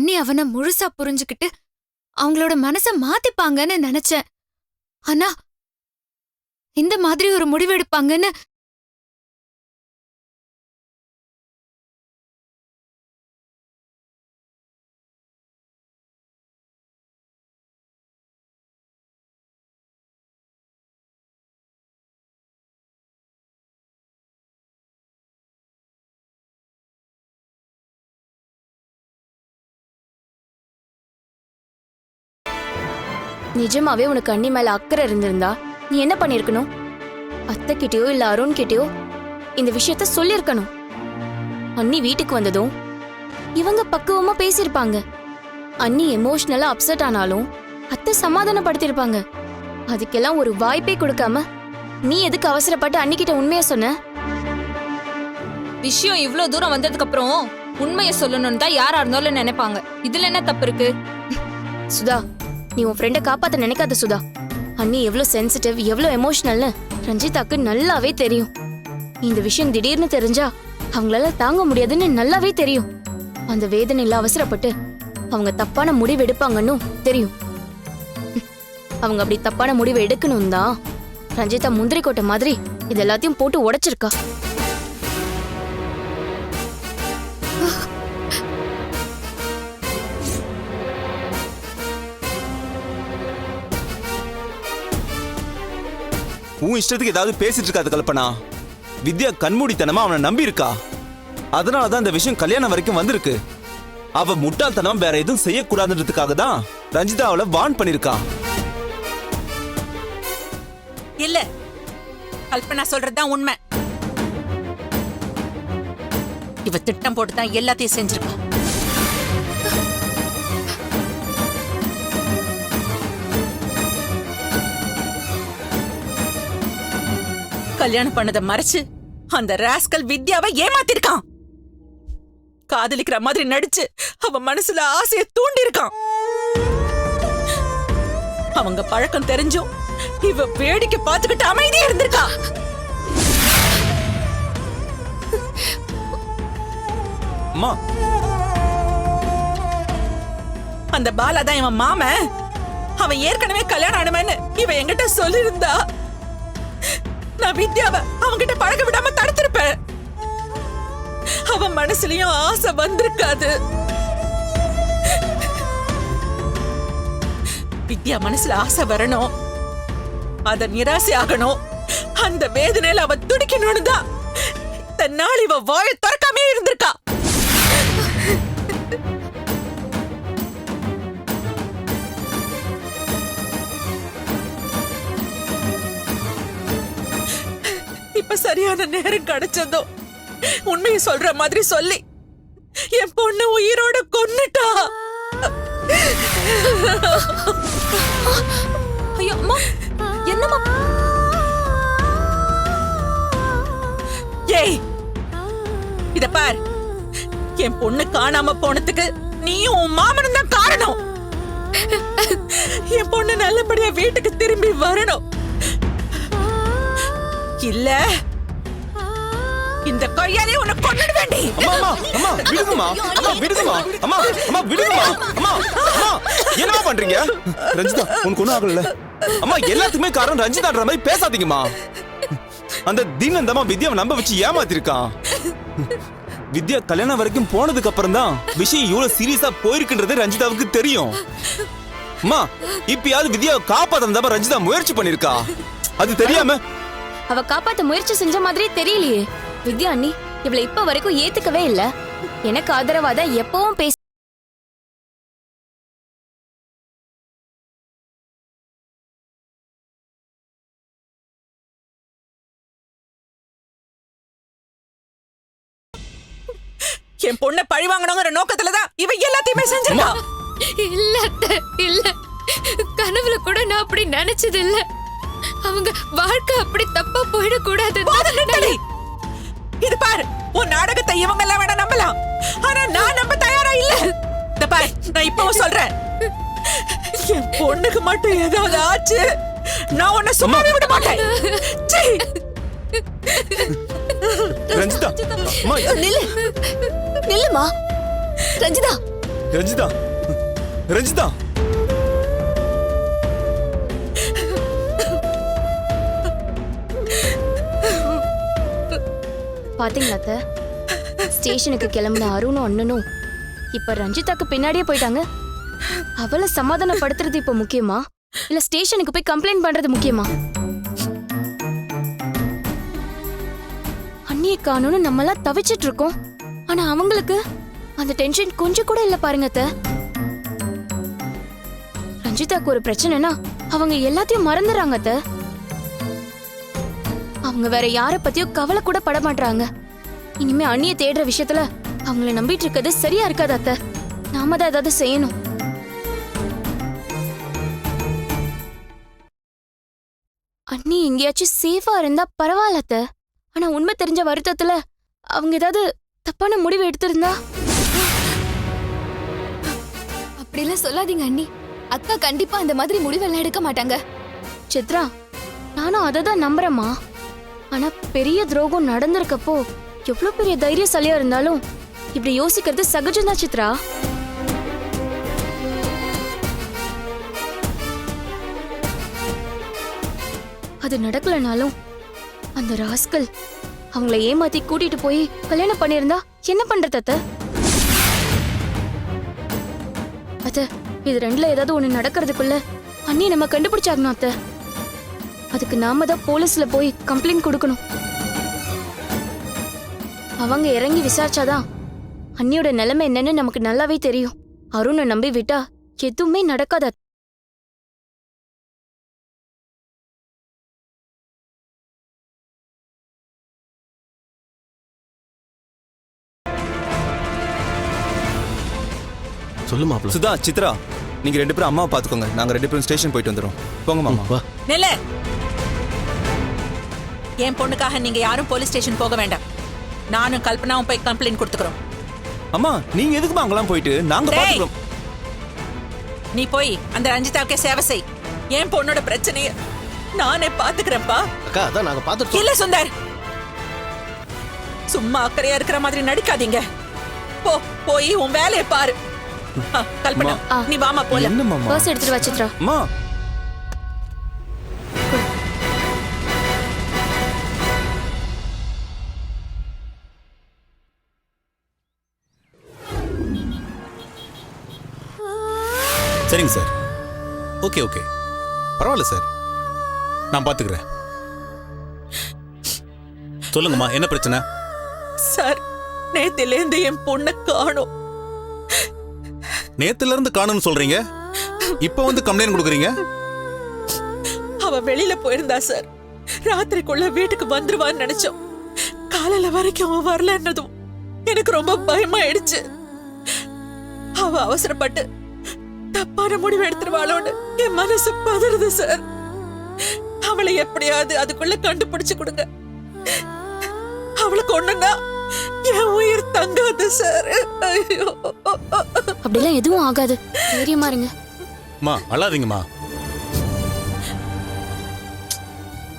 அண்ணி அவனை முழுசா புரிஞ்சுக்கிட்டு அவங்களோட மனச மாத்திப்பாங்கன்னு நினைச்சேன். ஆனா இந்த மாதிரி ஒரு முடிவெடுப்பாங்கன்னு நிஜமாவே உனக்கு அண்ணி மேல அக்கறை இருந்திருந்தா நீ என்ன பண்ணிருக்கணும்? அத்தை கிட்டயோ இல்ல அருண் கிட்டயோ இந்த விஷயத்த சொல்லிருக்கணும். அண்ணி வீட்டுக்கு வந்ததும் இவங்க பக்குவமா பேசிருப்பாங்க. அண்ணி எமோஷனலா அப்செட் ஆனாலும் அத்தை சமாதானப்படுத்திருப்பாங்க. அதுக்கெல்லாம் ஒரு வாய்ப்பே கொடுக்காம நீ எதுக்கு அவசரப்பட்டு அண்ணி கிட்ட உண்மைய சொன்ன? விஷயம் இவ்ளோ தூரம் வந்ததுக்கு அப்புறம் உண்மைய சொல்லணும்னு தான் யாரா இருந்தாலும் நினைப்பாங்க. இதுல என்ன தப்பு இருக்கு? சுதா, நீ உன் ஃப்ரெண்ட காப்பாத்த நினைக்காத சுதா. அண்ணி எவ்வளவு சென்சிட்டிவ், எவ்வளவு எமோஷனல்னு ரஞ்சிதாக்கு நல்லாவே தெரியும். இந்த விஷயம் திடீர்னு தெரிஞ்சா அவங்களால தாங்க முடியாதுன்னு நல்லாவே தெரியும். அந்த வேதனையில அவசரப்பட்டு அவங்க தப்பான முடிவு எடுப்பாங்கன்னு தெரியும். அவங்க அப்படி தப்பான முடிவு எடுக்கணும் தான் ரஞ்சிதா முந்திரி கோட்டை மாதிரி இது எல்லாத்தையும் போட்டு உடைச்சிருக்கா. உன் இஷ்டத்துக்கு ஏதாவது பேசிட்டு இருக்காது கல்பனா. வித்யா கண்மூடித்தனமா அவனை நம்பி இருக்கா. அதனாலதான் இந்த விஷயம் கல்யாணம் வரைக்கும் வந்திருக்கு. அவ முட்டாள்தனம் வேற எதுவும் செய்யக்கூடாதுன்றதுக்காக தான் ரஞ்சிதா அவளை வார்ன் பண்ணிருக்கா. இல்ல, கல்பனா சொல்றதுதான் உண்மை. இவ திட்டம் போட்டுதான் எல்லாத்தையும் செஞ்சிருக்கா. கல்யாணம் பண்ணத மறைச்சு அந்த ராஸ்கல் வித்யாவை ஏமாத்திருக்கான். காதலிக்கிற மாதிரி நடிச்சு அவ மனசுல ஆசைய தூண்டி இருக்கான். அவங்க பழக்கம் தெரிஞ்சும் இவ வேடிக்கை பார்த்துக்கிட்டு அமைதியா இருந்திருக்கா. அம்மா, அந்த பாலா தான் இவன் மாமன். அவன் ஏற்கனவே கல்யாணம் ஆனவன்னு இவ என்கிட்ட சொல்லிருந்தா நான் வித்யாவை அவன்கிட்ட பழக விடாம தடுத்திருப்பேன். அவன் மனசுலயும் ஆசை வந்திருக்காது. வித்யா மனசுல ஆசை வரணும், அத நிராசை ஆகணும், அந்த வேதனையில அவ துடிக்கணும்னு தான் தன்னால இவ வாயை திறக்காமே இருந்திருக்கா. இப்ப சரியான நேரம் கிடைச்சதோ உண்மையை சொல்ற மாதிரி சொல்லி என் பொண்ணு உயிரோட கொன்னுட்டா. ஐயோ அம்மா, என்னம்மா? ஏய், இத பார், என் பொண்ணு காணாம போனதுக்கு நீயும் உன் மாமனும் தான் காரணம். என் பொண்ணு நல்லபடியா வீட்டுக்கு திரும்பி வரணும். இல்ல இந்த கையாலே உன்னை கொன்னுட வேண்டி. அம்மா அம்மா விடுங்கம்மா, அம்மா விடுங்கம்மா, அம்மா அம்மா விடுங்கம்மா, அம்மா அம்மா என்ன பண்றீங்க? ரஞ்சிதா உனக்கு ஒண்ணும் ஆகல. அம்மா எல்லாத்துக்குமே காரணம் ரஞ்சிதான்ற மாதிரி பேசாதீங்கம்மா. அந்த தீனந்தமா வித்யாவை நம்ப வச்சு ஏமாத்திருக்கான். வித்யா கல்யாணம் வரைக்கும் போனதுக்கு அப்புறம் தான் விஷயம் இவ்வளவு சீரியஸா போயிருக்குன்றது ரஞ்சிதாவுக்கு தெரியும். அம்மா இப்பயாவது வித்யாவை காப்பாத்த ரஞ்சிதா முயற்சி பண்ணிருக்கா. அது தெரியாம அவ காப்பாத்த முயற்சி செஞ்ச மாதிரி தெரியலையே. வித்யா அண்ணி இவளை இப்ப வரைக்கும் ஏத்துக்கவே இல்ல. எனக்கு ஆதரவாதான் எப்பவும் பேச. என் பொண்ணை பழி வாங்கணுங்கிற நோக்கத்துலதான் இவ எல்லாத்தையுமே செஞ்சிருக்கா. இல்ல இல்ல, கனவுல கூட நான் அப்படி நினைச்சது இல்ல. அவங்க வாழ்க்கை அப்படி தப்பா போயிடக்கூடாது. இது பாரு, உன் நாடகத்தை இவங்க எல்லாம் வேணா நம்பலாம், ஆனா நான் நம்ப தயாரா இல்ல. இந்த பாரு, நான் இப்பவும் சொல்றேன், என் பொண்ணுக்கு மட்டும் ஏதாவது ஆச்சு நான் உன்னை சும்மாவே விட மாட்டேன். ரஞ்சிதா, அம்மா நில்லுமா ரஞ்சிதா. ரஞ்சிதா ரஞ்சிதா பாத்தீங்களா அத்தை? ஸ்டேஷனுக்கு கிளம்பின அருணும் அண்ணனும் இப்ப ரஞ்சிதாக்கு பின்னாடியே போயிட்டாங்க. அவளை சமாதானப்படுத்துறது இப்ப முக்கியமா இல்ல ஸ்டேஷனுக்கு போய் கம்ப்ளைண்ட் பண்றது முக்கியமா? அண்ணிய காணும்னு நம்ம எல்லாம் தவிச்சிட்டு இருக்கோம். ஆனா அவங்களுக்கு அந்த டென்ஷன் கொஞ்சம் கூட இல்ல பாருங்க அத்தை. ரஞ்சிதாக்கு ஒரு பிரச்சனைனா அவங்க எல்லாத்தையும் மறந்துடுறாங்க அத்தை. அவங்க வேற யார பத்தியோ கவலை கூட பட மாட்டாங்க. இனிமே அண்ணிய தேடுற விஷயத்துல அவங்கள நம்பிட்டு இருக்கிறது சரியா இருக்காது அத்தை. நாம தான் ஏதாவது செய்யணும். அண்ணி எங்கேயாச்சும் சேஃபா இருந்தா பரவாயில்ல அத்தை. ஆனா உண்மை தெரிஞ்ச வருத்தத்துல அவங்க ஏதாவது தப்பான முடிவு எடுத்திருந்தா? அப்படிலாம் சொல்லாதீங்க அண்ணி. அக்கா கண்டிப்பா அந்த மாதிரி முடிவெல்லாம் எடுக்க மாட்டாங்க. சித்ரா, நானும் அதை தான் நம்புறேம்மா. ஆனா பெரிய துரோகம் நடந்திருக்கப்போ எவ்வளவு பெரிய தைரியசாலியா இருந்தாலும் இப்படி யோசிக்கிறது சகஜம்தான் சித்ரா. அது நடக்கலனாலும் அந்த ராஸ்கல் அவங்கள ஏமாத்தி கூட்டிட்டு போய் கல்யாணம் பண்ணிருந்தா என்ன பண்றது அத்தை? அத்தை, இது ரெண்டுல ஏதாவது ஒண்ணு நடக்கிறதுக்குள்ள அண்ணி நம்ம கண்டுபிடிச்சாகணும் அத்தை. அதுக்கு நாம தான் போலீஸ்ல போய் கம்ப்ளைண்ட் கொடுக்கணும். அவங்க இறங்கி விசாரிச்சாதான் அண்ணியோட நிலைமை என்னன்னு நமக்கு நல்லாவே தெரியும். அருணை நம்பி விட்டா எதுவுமே நடக்காத. சொல்லு மாப்ள. சுதா சித்ரா நீங்க ரெண்டு பேரும் அம்மாவை பாத்துக்கோங்க. நாங்க ரெண்டு பேரும் ஸ்டேஷன் போயிட்டு வந்துடும். போங்க மாமா. வா. நில்ல. என் பொண்ணுக்காக நீங்க யாரும் போலீஸ் ஸ்டேஷன் போக வேண்டாம். நானும் கல்பனாவும் போய் கம்ப்ளைண்ட் கொடுத்துக்கிறோம். அம்மா நீங்க எதுக்குமா அங்கெல்லாம் போயிட்டு நாங்க டேய். பாத்துக்கிறோம். நீ போய் அந்த ரஞ்சிதாவுக்கே சேவை செய். என் பொண்ணோட பிரச்சனைய நானே பாத்துக்கிறேன்ப்பா. அக்கா அதான் நாங்க பாத்துட்டோம். இல்ல சுந்தர், சும்மா அக்கறையா இருக்கிற மாதிரி நடிக்காதீங்க. போ, போய் உன் வேலையை பாரு. கல்பனா, நீ வாமா போல. என்ன மாமா? பர்ஸ் எடுத்துட்டு வா சித்ரா. அம்மா சரிங்க சார். ஓகே ஓகே, பரவாயில்ல சார், நான் பாத்துக்கிறேன். சொல்லுங்கம்மா, என்ன பிரச்சனை? சார், நேத்திலேருந்து என் பொண்ணை காணோம். நேத்துல இருந்து காணும்னு சொல்றீங்க, இப்ப வந்து கம்ப்ளைண்ட் கொடுக்குறீங்க? அவ வெளியில போயிருந்தா சார். ராத்திரிக்குள்ள வீட்டுக்கு வந்துருவான்னு நினைச்சோம். காலையில வரைக்கும் அவன் வரலன்னதும் எனக்கு ரொம்ப பயமாயிடுச்சு. அவ அவசரப்பட்டு தப்பான முடிவு எடுத்துருவாளோன்னு என் மனசு பதறுது சார். அவளை எப்படியாவது அதுக்குள்ள கண்டுபிடிச்சு கொடுங்க. அவளுக்கு ஒண்ணுன்னா என் உயிர் தங்காது சார். ஐயோ, அப்படிலாம் எதுவும் ஆகாது. தைரியமா இருங்க. அம்மா அழாதீங்கம்மா.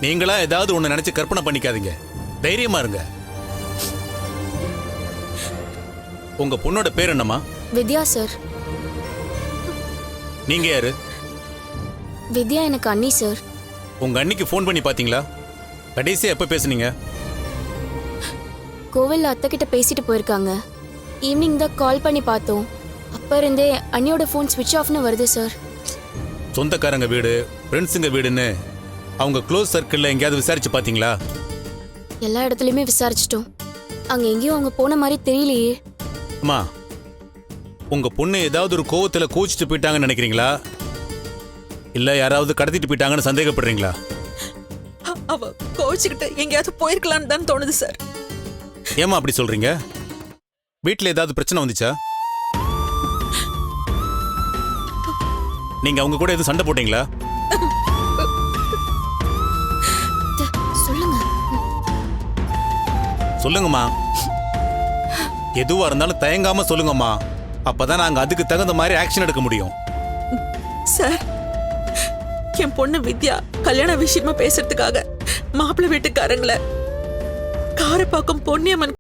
நீங்களா ஏதாவது ஒண்ணு நினைச்சு கற்பனை பண்ணிக்காதீங்க. தைரியமா இருங்க. உங்க பொண்ணோட பேர் என்னம்மா? வித்யா சார். நீங்க யாரு? வித்யா எனக்கு அண்ணி சார். உங்க அண்ணிக்கு ஃபோன் பண்ணி பாத்தீங்களா? கடைசியா எப்ப பேசுனீங்க? கோவில்ல அத்தை கிட்ட பேசிட்டு போயிருக்காங்க. ஈவினிங் தான் கால் பண்ணி பார்த்தோம். அப்ப இருந்தே அண்ணியோட ஃபோன் ஸ்விட்ச் ஆஃப்னு வருது சார். சொந்தக்காரங்க வீடு, ஃப்ரெண்ட்ஸுங்க வீடுன்னு அவங்க க்ளோஸ் சர்க்கிள்ல எங்கேயாவது விசாரிச்சு பாத்தீங்களா? எல்லா இடத்துலயுமே விசாரிச்சிட்டோம். அங்க எங்கேயும் அவங்க போன மாதிரி தெரியலையே. அம்மா, உங்க பொண்ணு ஏதாவது ஒரு கோவத்துல கோச்சிட்டு போயிட்டாங்கன்னு நினைக்கிறீங்களா? இல்ல யாராவது கடத்திட்டு போயிட்டாங்கன்னு சந்தேகப்படுறீங்களா? அவ கோவிச்சுக்கிட்டு எங்கேயாவது போயிருக்கலான்னு தான் தோணுது சார். ஏமா அப்படி சொல்றீங்க? வீட்டுல ஏதாவது பிரச்சனை வந்துச்சா? நீங்க அவங்க கூட எதுவும் சண்டை போட்டீங்களா? சொல்லுங்க. சொல்லுங்கம்மா. எதுவா இருந்தாலும் தயங்காம சொல்லுங்கம்மா. அப்பதான் நாங்க அதுக்கு தகுந்த மாதிரி ஆக்ஷன் எடுக்க முடியும். சார், என் பொண்ணு வித்யா கல்யாண விஷயமா பேசுறதுக்காக மாப்பிள்ளை வீட்டுக்காரங்களை காரப்பாக்கம் பொன்னியம்மன்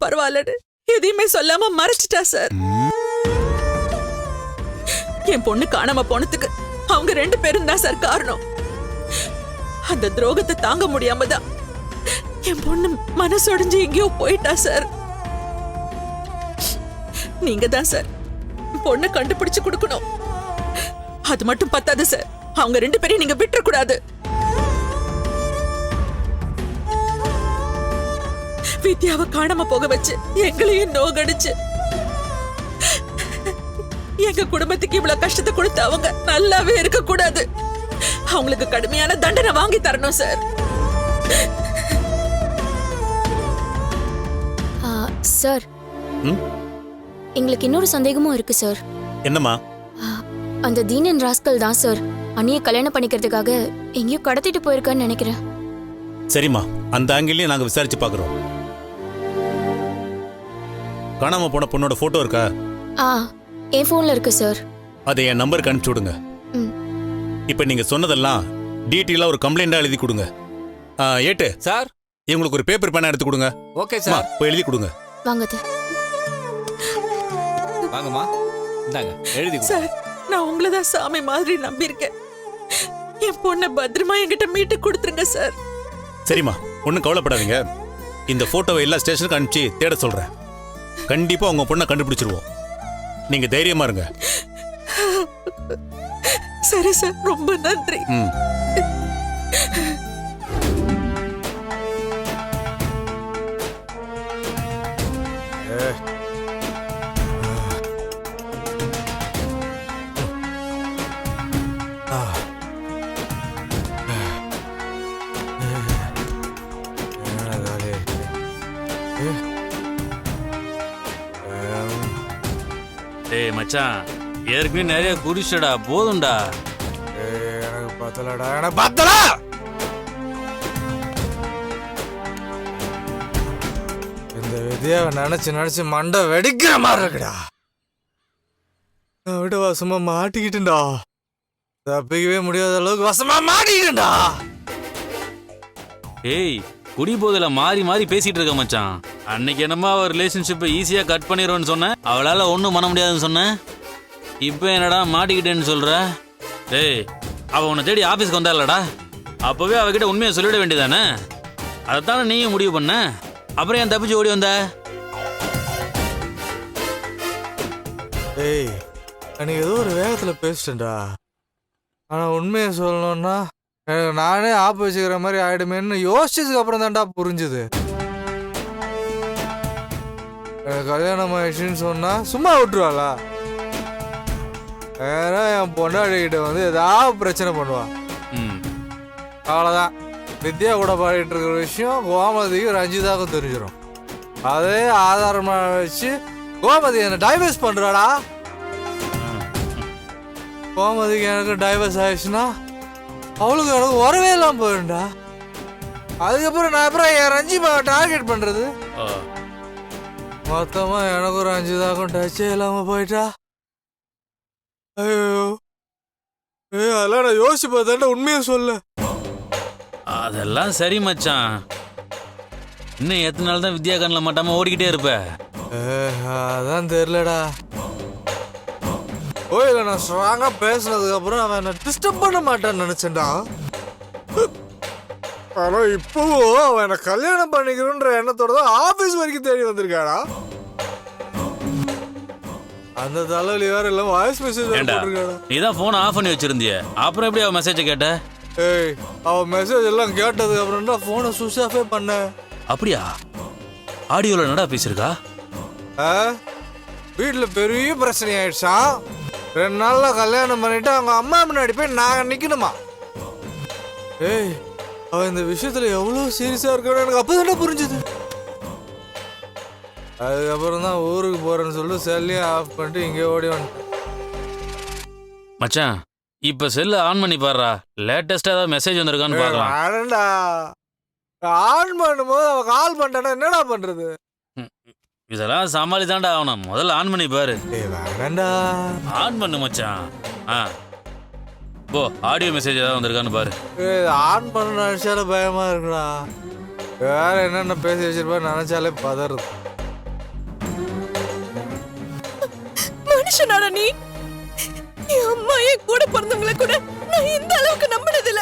பரவாயில்லன்னு எதையுமே சொல்லாம மறைச்சிட்டா சார். என் பொண்ணு காணாம போனதுக்கு அவங்க 2 பேரும் தான் சார் காரணம். அந்த துரோகத்தை தாங்க முடியாம தான் என் பொண்ணு மனசொடைஞ்சு எங்கேயோ போயிட்டா சார். நீங்க தான் சார் பொண்ணை கண்டுபிடிச்சு கொடுக்கணும். அது மட்டும் பத்தாது சார், அவங்க 2 பேரையும் நீங்க விட்டுற கூடாது. வித்யாவை காணாம போக வச்சு எங்களையும் நோகடிச்சு எங்க குடும்பத்துக்கு இவ்வளவு கஷ்டத்தை கொடுத்து அவங்க நல்லாவே இருக்க கூடாது. அவங்களுக்கு கடுமையான தண்டனை வாங்கி தரணும் சார். சார், எங்களுக்கு இன்னொரு சந்தேகமும் இருக்கு சார். என்னம்மா? அந்த தீனன் ராஸ்கல் தான் சார் அண்ணியை கல்யாணம் பண்ணிக்கிறதுக்காக எங்கேயோ கடத்திட்டு போயிருக்கான்னு நினைக்கிறேன். சரிம்மா, அந்த ஆங்கிள்லயும் நாங்க விசாரிச்சு பாக்குறோம். காணாம போன பொண்ணோட போட்டோ இருக்கா? என் போன்ல இருக்கு சார். அதை என் நம்பருக்கு அனுப்பிச்சு விடுங்க. இப்ப நீங்க சொன்னதெல்லாம் டீட்டெயிலா ஒரு கம்ப்ளைண்டா எழுதி கொடுங்க. ஏட்டு சார், இவங்களுக்கு ஒரு பேப்பர் பேனா எடுத்து கொடுங்க. Okay sir. போய் எழுதி கொடுங்க. வாங்க வாங்கம்மா, இந்தாங்க எழுதி கொடு. சார், நான் உங்களதான் சாமி மாதிரி நம்பியிருக்கேன். என் பொண்ணை பத்திரமா என்கிட்ட மீட்டு கொடுத்துருங்க சார். சரிம்மா, ஒன்றும் கவலைப்படாதீங்க. இந்த போட்டோவை எல்லா ஸ்டேஷனுக்கு அனுப்பிச்சு தேட சொல்றேன். கண்டிப்பா உங்க பொண்ணை கண்டுபிடிச்சிருவோம். நீங்க தைரியமா இருங்க. சரி சார், ரொம்ப நன்றி. டேய் மச்சான், ஏற்கனவே நிறைய குடிச்சடா, போதும்டா. எனக்கு பத்தலடா, எனக்கு பத்தல. இந்த விதியாவை நினைச்சு மண்டை வெடிக்கிற மாதிரி இருக்குடா. நான் விட்டு வசமா மாட்டிக்கிட்டுண்டா. தப்பிக்கவே முடியாத அளவுக்கு வசமா மாட்டிக்கிட்டுண்டா. ஏய், குடி போதில மாறி மாறி பேசிட்டு இருக்க மச்சான். அன்னைக்கு என்னமா ஒரு ரிலேஷன்ஷிப்பை ஈஸியா கட் பண்ணிடுவோன்னு சொன்னேன், அவளால ஒன்றும் பண்ண முடியாதுன்னு சொன்னேன். இப்போ என்னடா மாட்டிக்கிட்டேன்னு சொல்ற? டேய், அவ உன்னை தேடி ஆபீஸ்க்கு வந்தாலடா, அப்பவே அவகிட்ட உண்மையை சொல்லிட வேண்டியதானே? அதைத்தானே நீயும் முடிவு பண்ண. அப்புறம் ஏன் தப்பிச்சு ஓடி வந்த? ஏய், அன்னைக்கு ஏதோ ஒரு வேகத்துல பேசிட்டேன்டா. ஆனா உண்மையை சொல்லணும்னா எனக்கு நானே ஆப்பு வச்சுக்கிற மாதிரி ஆயிடுமேன்னு யோசிச்சதுக்கு அப்புறம் தான்டா புரிஞ்சுது. எனக்கு கல்யாணம் ஆயிடுச்சுன்னு சொன்னா சும்மா விட்டுருவாளா? ஏன்னா என் பொண்டாடிக்கிட்ட வந்து ஏதாவது பிரச்சனை பண்ணுவான். அவ்வளோதான். வித்யா கூட பாடிட்டு இருக்கிற விஷயம் கோமதிக்கு ரஞ்சிதாவுக்கும் தெரிஞ்சிடும். அதே ஆதாரமாக வச்சு கோமதி என்ன டைவர்ஸ் பண்றாடா. கோமதிக்கு எனக்கு டைவர்ஸ் ஆயிடுச்சுன்னா அவளுக்கு எனக்கு வரவே இல்லாம போயிருண்டா. அதுக்கப்புறம் நான் அப்புறம் என் ரஞ்சிமாவை டார்கெட் பண்றது. மொத்தமா எனக்கும் ரஞ்சிதாக்கும் டச்சே இல்லாம போயிட்டா. ஐயோ, அதெல்லாம் நான் யோசிச்சு பார்த்தா உண்மையை சொல்ல. அதெல்லாம் சரி மச்சான், இன்னும் எத்தனை நாள் தான் வித்யா கண்ணில் மாட்டாம ஓடிக்கிட்டே இருப்ப? அதான் தெரியலடா. கோயில நான் ஸ்ட்ராங்கா பேசினதுக்கு அப்புறம் அவன் என்ன டிஸ்டர்ப் பண்ண மாட்டான்னு நினைச்சேன்டா. ஆனா இப்பவும் அவன் என்ன கல்யாணம் பண்ணிக்கிறோன்ற எண்ணத்தோட தான் ஆபீஸ் வரைக்கும் தேடி வந்திருக்காடா. அந்த தலைவலி வேற இல்ல வாய்ஸ் மெசேஜ் போட்டிருக்காடா. நீ தான் போன் ஆஃப் பண்ணி வச்சிருந்திய, அப்புறம் எப்படி அவ மெசேஜை கேட்ட? ஏய், அவ மெசேஜ் எல்லாம் கேட்டதுக்கு அப்புறம் தான் போனை சுவிட்ச் ஆஃபே பண்ண. அப்படியா? ஆடியோல என்னடா பேசிருக்கா? வீட்டுல பெரிய பிரச்சனை ஆயிடுச்சான். 2 நாள்ல கல்யாணம் பண்ணிட்டு அவங்க அம்மா முன்னாடி போய் நாங்க நிக்கணுமா. ஏய், அவ இந்த விஷயத்துல எவ்வளவு சீரியஸா இருக்கான்னு எனக்கு அப்பதானே புரிஞ்சுது. அதுக்கப்புறம் தான் ஊருக்கு போறேன்னு சொல்லி செல்லையும் ஆஃப் பண்ணிட்டு இங்கே ஓடி வந்துட்டேன். மச்சான், இப்ப செல்ல ஆன் பண்ணி பாருடா, லேட்டஸ்டா ஏதாவது மெசேஜ் வந்திருக்கான்னு பார்க்கலாம். வேணண்டா, ஆன் பண்ணும்போது அவ கால் பண்ணிட்டானா என்னடா பண்றது? இதெல்லாம் சமாளிதான்டா ஆகணும். முதல்ல ஆன் பண்ணி பாரு. வேணண்டா, ஆன் பண்ணு மச்சான். போ, ஆடியோ மெசேஜ் ஏதாவது வந்திருக்கான்னு பாரு. ஆன் பண்ண நினைச்சாலே பயமா இருக்குடா. வேற என்னென்ன பேசி வச்சிருப்பா நினைச்சாலே பதறது. பேசுற நீ? என் அம்மா என் கூட பிறந்தவங்கள கூட நான் இந்த அளவுக்கு நம்பினதில்ல.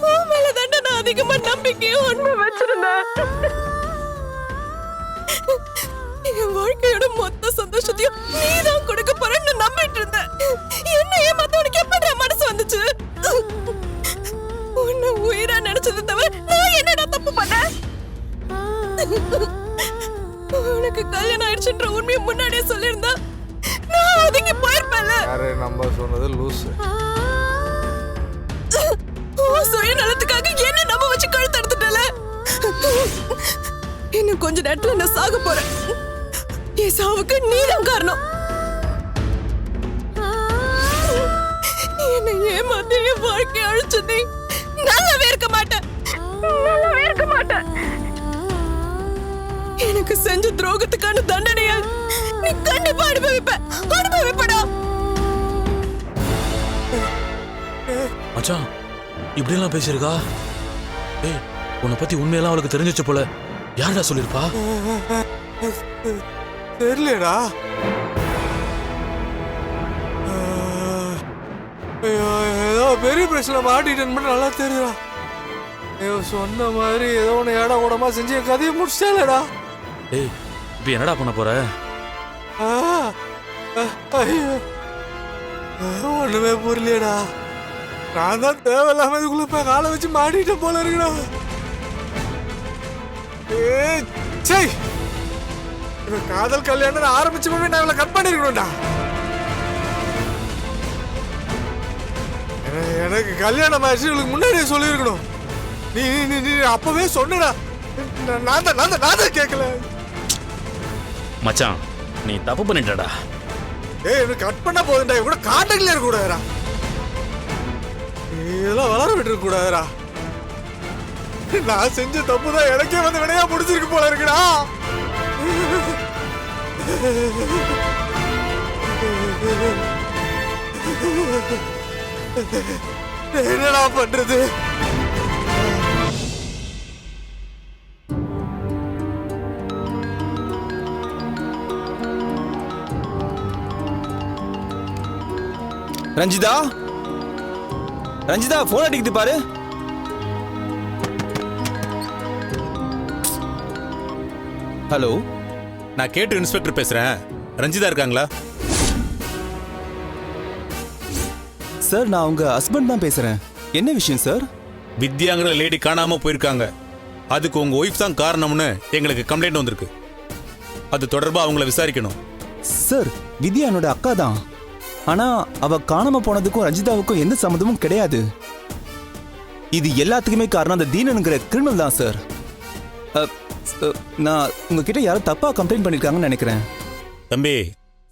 உன் மேலதான்டா நான் அதிகமா நம்பிக்கையும் உண்மை வச்சிருந்தேன். என் வாழ்க்கையோட மொத்த சந்தோஷத்தையும் நீதான் கொடுக்க போறேன்னு நம்பிட்டு இருந்தேன். என்ன ஏமாத்தவனுக்கு எப்படி மனசு வந்துச்சு? உன்னை உயிரா நினைச்சது தவிர நான் என்னடா தப்பு பண்ணேன்? உனக்கு கல்யாணம் ஆயிடுச்சுன்ற உண்மையை முன்னாடியே சொல்லியிருந்தா நான் ஒதுங்கி போயிருப்பேன்ல. யாரு நம்ம சொன்னது லூசு. சுயநலத்துக்காக என்ன நம்ப வச்சு கழுத்து எடுத்துட்டல. இன்னும் கொஞ்ச நேரத்துல நான் சாக போறேன். என் சாவுக்கு நீதான் காரணம். என்ன ஏமாத்தி என் வாழ்க்கையை அழிச்சு நீ நல்லாவே இருக்க மாட்டேன். நல்லாவே இருக்க மாட்டேன். எனக்கு செஞ்ச துரோகத்துக்கான தண்டனையா நீ கண்டிப்பா அனுபவிப்படா. மச்சான் இப்படி எல்லாம் பேசியிருக்கா? ஏய், உன்னை பத்தி உண்மையெல்லாம் அவளுக்கு தெரிஞ்சிச்சு போல. யாரா சொல்லிருப்பா? தெரியலடா. ஏதோ பெரிய பிரச்சனை மாட்டிட்டேன்னு நல்லா தெரியுதா. சொன்ன மாதிரி ஏதோ ஒன்று ஏடா கூடமா செஞ்சு என் கதையை முடிச்சிட்டேலடா. ஏய், இப்ப என்னடா பண்ண போற? ஒண்ணுமே புரியலடா. நான் தான் தேவையில்லாம இதுக்குள்ள போய் காலை வச்சு மாட்டிட்ட போல இருக்குடா. காதல் கல்யாணம் ஆரம்பிச்சு நான் இவளை கட் பண்ணிருக்கணும்டா. எனக்கு கல்யாணம் ஆயிடுச்சு இவளுக்கு முன்னாடியே சொல்லியிருக்கணும். நீ நீ நீ அப்பவே சொன்னடா. நான் தான் கேட்கல. மச்சான் நீ தப்பு பண்ணிட்டடா. ஏய், எனக்கு கட் பண்ண போதுண்டா. கூட கான்டாக்ட்ல இருக்க கூடாதுடா. இதெல்லாம் வளர விட்டு கூடாதுடா. நான் செஞ்ச தப்பு தான் எனக்கே வந்து வினையா முடிச்சிருக்கு போல இருக்குடா. என்னடா பண்றது? ரஞ்சிதா, ரஞ்சிதா போன் அடிக்குது பாரு. ஹலோ, நான் கேட்டு இன்ஸ்பெக்டர் பேசுறேன். ரஞ்சிதா இருக்காங்களா? சார் நான் உங்க ஹஸ்பண்ட் தான் பேசுறேன். என்ன விஷயம் சார்? வித்யாங்கிற லேடி காணாம போயிருக்காங்க. அதுக்கு உங்க ஒய்ஃப் தான் காரணம்னு எங்களுக்கு கம்ப்ளைண்ட் வந்திருக்கு. அது தொடர்பா அவங்கள விசாரிக்கணும். சார், வித்யா என்னோட அக்கா தான். ஆனா அவ காணாம போனதுக்கும் ரஞ்சிதாவுக்கும் எந்த சம்மந்தமும் கிடையாது. இது எல்லாத்துக்குமே காரணம் அந்த தீனனுங்கிற கிரிமினல் தான் சார். நான் உங்ககிட்ட யாரும் தப்பா கம்ப்ளைண்ட் பண்ணிருக்காங்கன்னு நினைக்கிறேன். தம்பி,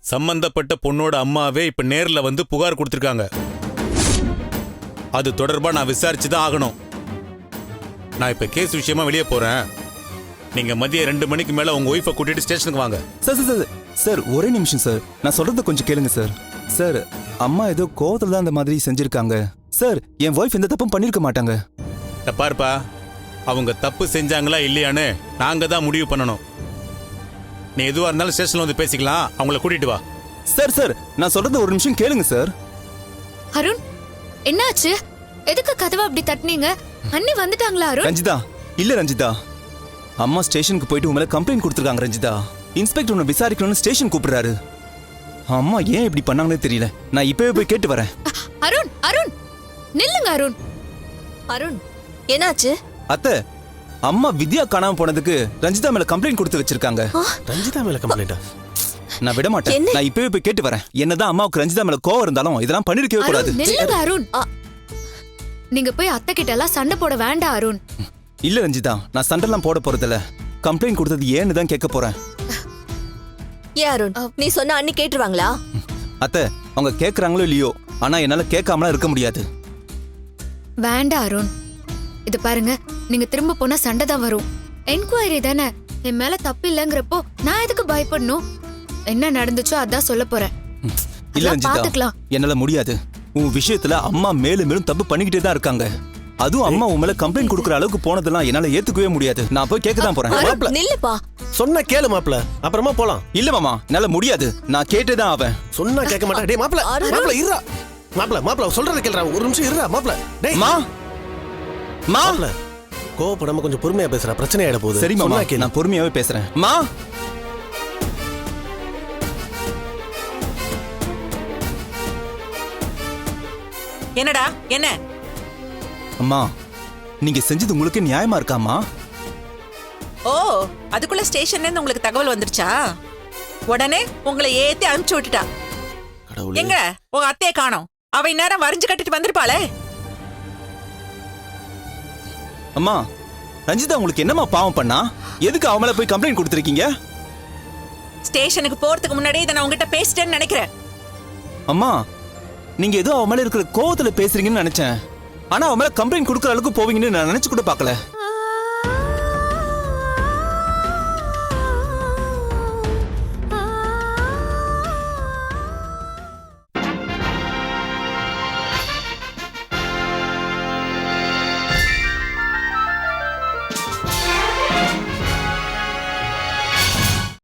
சம்பந்தப்பட்ட பொண்ணோட அம்மாவே இப்ப நேர்ல வந்து புகார் கொடுத்திருக்காங்க. அது தொடர்பா நான் விசாரிச்சு தான் ஆகணும். நான் இப்ப கேஸ் விஷயமா வெளியே போறேன். நீங்க மதியம் 2 மணிக்கு மேல உங்க ஒய்ஃபை கூட்டிட்டு ஸ்டேஷனுக்கு வாங்க. சார் சார் சார் சார் ஒரே நிமிஷம் சார். நான் சொல்றத கொஞ்சம் கேளுங்க சார். சார், அம்மா ஏதோ கோவத்துல தான் அந்த மாதிரி செஞ்சிருக்காங்க. சார், என் ஒய்ஃப் எந்த தப்பும் பண்ணிருக்க மாட்டாங்க. பாருப்பா, அவங்க தப்பு செஞ்சாங்களா இல்லையான்னு நாங்க தான் முடிவு பண்ணணும். நீ எதுவா இருந்தாலும் ஸ்டேஷன்ல வந்து பேசிக்கலாம். அவங்கள கூட்டிட்டு வா. சார் சார் நான் சொல்றத ஒரு நிமிஷம் கேளுங்க சார். அருண், என்னாச்சு? எதுக்கு கதவை அப்படி தட்டினீங்க? அண்ணி வந்துட்டாங்களா அருண்? ரஞ்சிதா, இல்ல ரஞ்சிதா, அம்மா ஸ்டேஷனுக்கு போயிட்டு உங்க மேல கம்ப்ளைண்ட் கொடுத்துருக்காங்க. ரஞ்சிதா, இன்ஸ்பெக்டர் உன்னை விசாரிக்கணும்னு ஸ்டேஷன் கூப்பிடுறாரு. அம்மா ஏன் இப்படி பண்ணாங்கன்னு தெரியல. நான் இப்பவே போய் கேட்டு வரேன். அருண், அருண் நில்லுங்க அருண். அருண், என்னாச்சு? அத்தை, அம்மா வித்யா காணாம போனதுக்கு ரஞ்சிதா மேல கம்ப்ளைண்ட் கொடுத்து வச்சிருக்காங்க. ரஞ்சிதா மேல கம்ப்ளைண்டா? நான் விட மாட்டேன். நான் இப்பவே போய் கேட்டு வரேன். என்னதான் அம்மாவுக்கு ரஞ்சிதா மேல கோவம் இருந்தாலும் இதெல்லாம் பண்ணிருக்கவே கூடாது. நில்லுங்க அருண். நீங்க போய் அத்தை கிட்ட எல்லாம் சண்டை போட வேண்டாம் அருண். இல்ல ரஞ்சிதா, நான் சண்டைலாம் போட போறதில்ல. கம்ப்ளைண்ட் கொடுத்தது ஏன்னு தான் கேட்க போறேன். ஏன் அருண், நீ சொன்ன அண்ணி கேட்டுருவாங்களா? அத்தை, அவங்க கேக்குறாங்களோ இல்லையோ, ஆனா என்னால கேட்காமலாம் இருக்க முடியாது. வேண்டாம் அருண். இது பாருங்க, நீங்க திரும்ப போனா சண்டை தான் வரும். என்கொயரி தானே, என் மேல தப்பு இல்லங்கிறப்போ நான் எதுக்கு பயப்படணும்? என்ன நடந்துச்சோ அதான் சொல்ல போறேன். இல்ல ரஞ்சிதா, என்னால முடியாது. உன் விஷயத்துல அம்மா மேலும் மேலும் தப்பு பண்ணிக்கிட்டே தான் இருக்காங்க. அதுவும் அம்மா உன் மேல கம்ப்ளைண்ட் கொடுக்குற அளவுக்கு போனதெல்லாம் என்னால ஏத்துக்கவே முடியாது. நான் போய் கேட்க தான் போறேன். நில்லுப்பா. சொன்னா கேளு மாப்பிள, அப்புறமா போலாம். இல்ல மாமா என்னால முடியாது, நான் கேட்டுதான் அவன். சொன்னா கேட்க மாட்டா. டேய் மாப்பிள, மாப்பிள இருடா. மாப்பிள சொல்றத கேளுடா, ஒரு நிமிஷம் இருடா மாப்பிள. டேய் மா மா மாப்பிள, கோவப்படாம கொஞ்சம் பொறுமையா பேசுறா, பிரச்சனை ஆயிட போகுது. சரி மாமா, சொன்னா கேளு. நான் பொறுமையாவே பேசுறேன். மா என்னடா என்ன? அம்மா நீங்க செஞ்சது உங்களுக்கு நியாயமா இருக்காமா? ஓ, அதுக்குள்ள ஸ்டேஷன்ல இருந்து உங்களுக்கு தகவல் வந்துருச்சா? உடனே உங்களை ஏத்தி அனுப்பிச்சு விட்டுட்டா. கடவுளே. எங்க உங்க அத்தையை காணோம்? அவ இந்நேரம் வரைஞ்சு கட்டிட்டு வந்திருப்பாளே. அம்மா ரஞ்சிதா உங்களுக்கு என்னம்மா பாவம் பண்ணா? எதுக்கு அவ மேல போய் கம்ப்ளைண்ட் கொடுத்துருக்கீங்க? ஸ்டேஷனுக்கு போறதுக்கு முன்னாடியே இதை நான் உங்ககிட்ட பேசிட்டேன்னு நினைக்கிறேன். அம்மா நீங்க ஏதோ அவ மேல இருக்கிற கோவத்துல பேசுறீங்கன்னு நினைச்சேன். ஆனா அவ மேல கம்ப்ளைண்ட் கொடுக்கற அளவுக்கு போவீங்கன்னு நான் நினைச்சு கூட பார்க்கல.